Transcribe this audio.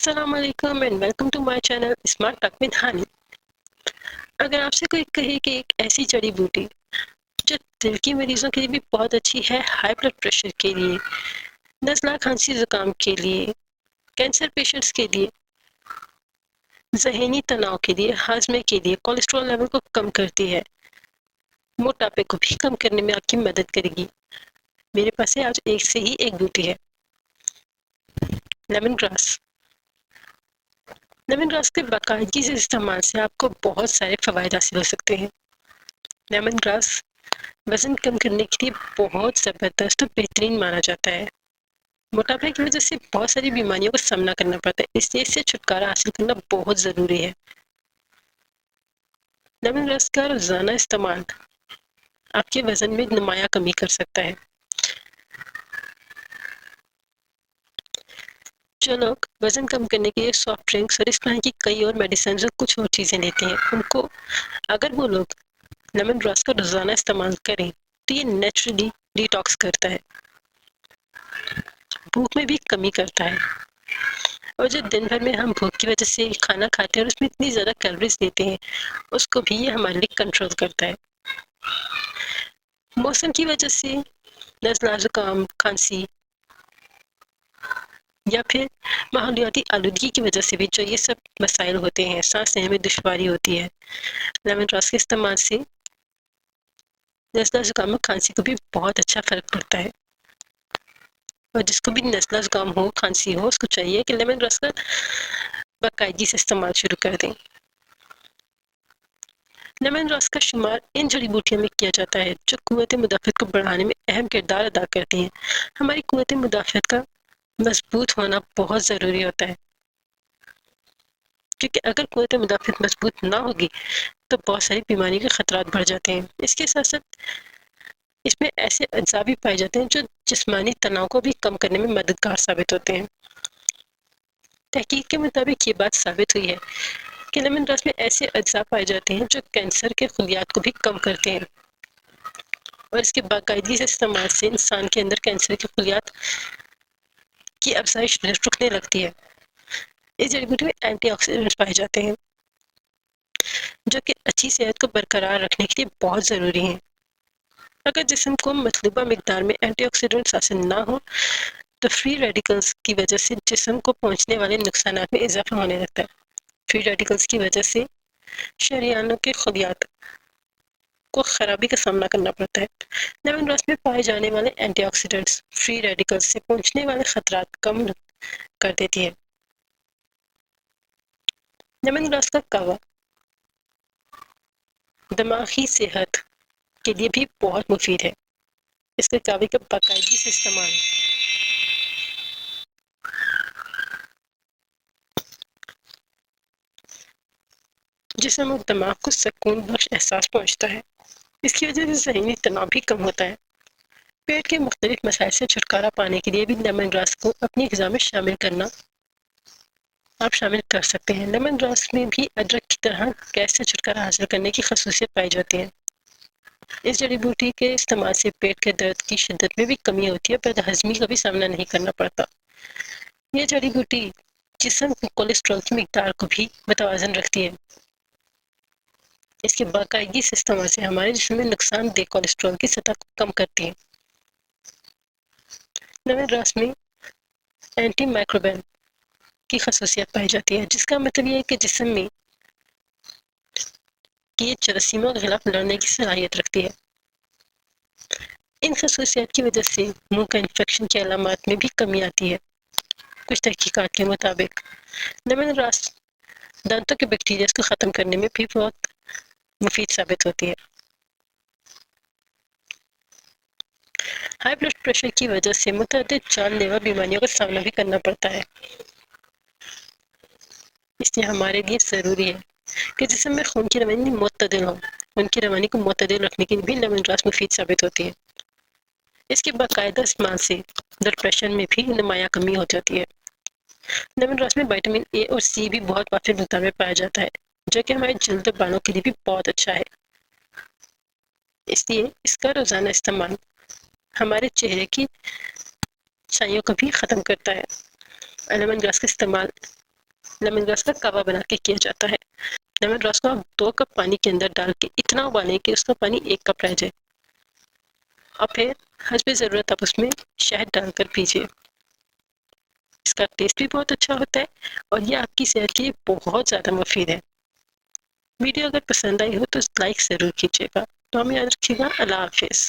अस्सलाम वालेकुम and welcome to my channel smart talk with Hani. अगर आपसे कोई कहे कि एक ऐसी जड़ी बूटी जो दिल की मरीजों के लिए भी बहुत अच्छी है, हाई ब्लड प्रेशर के लिए, नज़ला खांसी जुकाम के लिए, कैंसर पेशेंट्स के लिए, ज़हनी तनाव के लिए, हाजमे के लिए, कोलेस्ट्रॉल लेवल को कम करती है, मोटापे को भी कम करने में आपकी मदद करेगी, मेरे पास है आज एक से ही एक बूटी है, लेमन ग्रास। लेमन ग्रास के बाकायदगी से इस्तेमाल से आपको बहुत सारे फ़वाइद हासिल हो सकते हैं। लेमन ग्रास वज़न कम करने के लिए बहुत ज़बरदस्त और बेहतरीन माना जाता है। मोटापे की वजह से बहुत सारी बीमारियों का सामना करना पड़ता है, इसलिए इससे छुटकारा हासिल करना बहुत ज़रूरी है। लेमन ग्रास का रोज़ाना इस्तेमाल आपके वज़न में नुमाया कमी कर सकता है। जो लोग वज़न कम करने के लिए सॉफ्ट ड्रिंक्स और इस तरह की कई और मेडिसिन और कुछ और चीज़ें लेते हैं, उनको अगर वो लोग लेमन ग्रास का रोज़ाना इस्तेमाल करें तो ये नेचुरली डिटॉक्स करता है, भूख में भी कमी करता है, और जो दिन भर में हम भूख की वजह से खाना खाते हैं और उसमें इतनी ज़्यादा कैलोरीज देते हैं, उसको भी ये हमारे लिए कंट्रोल करता है। मौसम की वजह से नज़ला जुकाम खांसी या फिर माहौलियाती आलूदगी की वजह से भी जो ये सब मसाइल होते हैं, सांस लेने में दुश्वारी होती है, लेमन ग्रास के इस्तेमाल से नज़ला जुकाम और खांसी को भी बहुत अच्छा फ़र्क पड़ता है। और जिसको भी नज़ला जुकाम हो, खांसी हो, उसको चाहिए कि लेमन ग्रास का बाकायदगी से इस्तेमाल शुरू कर दें। लेमन ग्रास का शुमार इन जड़ी बूटियों में किया जाता है जो कुव्वत मुदाफ़त को बढ़ाने में अहम किरदार अदा करती हैं। हमारी कुव्वत मुदाफ़त का मजबूत होना बहुत ज़रूरी होता है, क्योंकि अगर कुव्वत मुदाफ़त मजबूत ना होगी तो बहुत सारी बीमारी के खतरात बढ़ जाते हैं। इसके साथ साथ इसमें ऐसे अज्जा भी पाए जाते हैं जो जिस्मानी तनाव को भी कम करने में मददगार साबित होते हैं। तहकीक के मुताबिक ये बात साबित हुई है कि लेमन ग्रास में ऐसे अज्जा पाए जाते हैं जो कैंसर के खुलियात को भी कम करते हैं, और इसके बाकायदगी से इस्तेमाल से इंसान के अंदर कैंसर के खुलियात की अफजाइश रुकने लगती है। इस जड़ी बूटी में एंटीऑक्सीडेंट्स पाए जाते हैं जो कि अच्छी सेहत को बरकरार रखने के लिए बहुत ज़रूरी हैं। अगर जिस्म को मतलूबा मिकदार में एंटीऑक्सीडेंट्स हासिल ना हो तो फ्री रेडिकल्स की वजह से जिस्म को पहुंचने वाले नुकसानात में इजाफा होने लगता है। फ्री रेडिकल्स की वजह से शरीयानों के खुलियात को खराबी का सामना करना पड़ता है। लेमन ग्रास में पाए जाने वाले एंटीऑक्सीडेंट्स फ्री रेडिकल्स से पहुंचने वाले खतरात कम कर देती है। लेमन ग्रास का कहवा दिमागी सेहत के लिए भी बहुत मुफीद है। इसके कहवे का बाकायदगी से इस्तेमाल जिस्म और दिमाग को सुकून बख्श एहसास पहुंचता है। इसकी वजह से ज़हनी तनाव भी कम होता है। पेट के मुख्तलिफ मसाइल से छुटकारा पाने के लिए भी लेमन ग्रास को अपनी ग़िज़ा में शामिल करना आप शामिल कर सकते हैं। लेमन ग्रास में भी अदरक की तरह गैस से छुटकारा हासिल करने की खसूसियत पाई जाती है। इस जड़ी बूटी के इस्तेमाल से पेट के दर्द की शिद्दत में भी कमी होती है, बदहज़मी का भी सामना नहीं करना पड़ता। यह जड़ी बूटी जिस्म में कोलेस्ट्रॉल की मिकदार को भी मुतवाज़न रखती है। इसके बाकायदगी से इस्तेमाल से हमारे जिस्म में नुकसानदेह कोलेस्ट्रॉल की सतह को कम करती है। लेमन ग्रास में एंटी माइक्रोबियल की खसूसियत पाई जाती है, जिसका मतलब ये है कि जिस्म में ये जरासीमों के खिलाफ लड़ने की सलाहियत रखती है। इन खसूसियात की वजह से मुंह का इन्फेक्शन की अलामात में भी कमी आती है। कुछ तहकीकात के मुताबिक लेमन ग्रास दांतों के बैक्टीरिया को ख़त्म करने में भी बहुत मुफीद साबित होती है। हाई ब्लड प्रेशर की वजह से मुतअद्दिद जानलेवा बीमारियों का सामना भी करना पड़ता है। इसलिए हमारे लिए ज़रूरी है कि जिस्म में खून की रवानी मुतदिल हो। उनकी रवानी को मुतदिल रखने के लिए भी लेमन ग्रास मुफीद साबित होती है। इसके बाकायदा इस्तेमाल से ब्लड प्रेशर में भी नुमाया कमी हो जाती है। लेमन ग्रास में विटामिन ए और सी भी बहुत वाफिर मिकदार में पाया जाता है, जो कि हमारे जल्द और बालों के लिए भी बहुत अच्छा है। इसलिए इसका रोज़ाना इस्तेमाल हमारे चेहरे की छाइयों को भी ख़त्म करता है। लेमन ग्रास का इस्तेमाल لیمن گراس کا کوا بنا کے کیا جاتا ہے۔ لیمن گراس کو آپ 2 کپ پانی کے اندر ڈال کے اتنا ابالیں کہ اس کا پانی 1 کپ رہ جائے، اور پھر حسب ضرورت آپ اس میں شہد ڈال کر پیجیے۔ اس کا ٹیسٹ بھی بہت اچھا ہوتا ہے اور یہ آپ کی صحت کے لیے بہت زیادہ مفید ہے۔ ویڈیو اگر پسند آئی ہو تو لائک ضرور کیجیے گا۔ تو ہمیں یاد رکھیے گا۔ اللہ حافظ۔